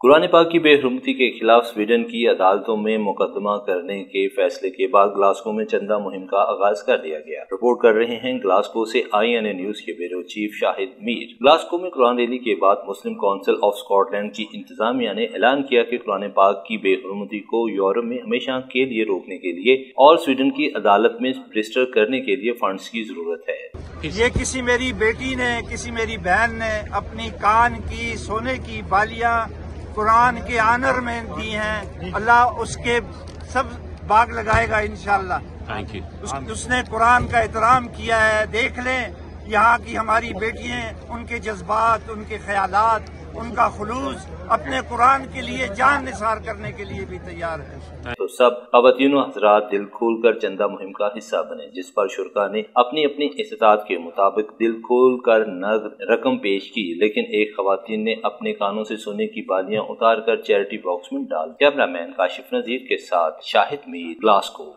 कुरान पाक की बेहरमती के खिलाफ स्वीडन की अदालतों में मुकदमा करने के फैसले के बाद ग्लासगो में चंदा मुहिम का आगाज कर दिया गया। रिपोर्ट कर रहे हैं ग्लासगो से INA न्यूज के bureau chief Shahid Mir. Glasgow में कुरान रैली के बाद मुस्लिम काउंसिल ऑफ स्कॉटलैंड की इंतजामिया ने ऐलान किया कि कुरान पाक की बेहरमती को यूरोप में हमेशा के लिए रोकने के लिए और स्वीडन की अदालत में रजिस्टर करने के लिए फंड्स की जरूरत है। ये किसी मेरी बेटी ने, किसी मेरी बहन ने अपनी कान की सोने की बालियां कुरान के आनर में दी हैं। अल्लाह उसके सब बाग लगाएगा इंशाअल्लाह। Thank you. उसने कुरान का एहतराम किया है। देख लें यहाँ की हमारी बेटियां, उनके जज्बात, उनके ख्यालात, उनका खुलूस अपने कुरान के लिए जान निसार करने के लिए भी तैयार है। तो सब ख़वातीन हज़रात दिल खोल कर चंदा मुहिम का हिस्सा बने, जिस पर शुरा ने अपनी अपनी इस्तात के मुताबिक दिल खोल कर नगद रकम पेश की, लेकिन एक ख़वातीन ने अपने कानों से सोने की बालियां उतार कर चैरिटी बॉक्स में डाल। कैमरामैन काशिफ नज़ीर के साथ शाहिद मीर, ग्लासगो।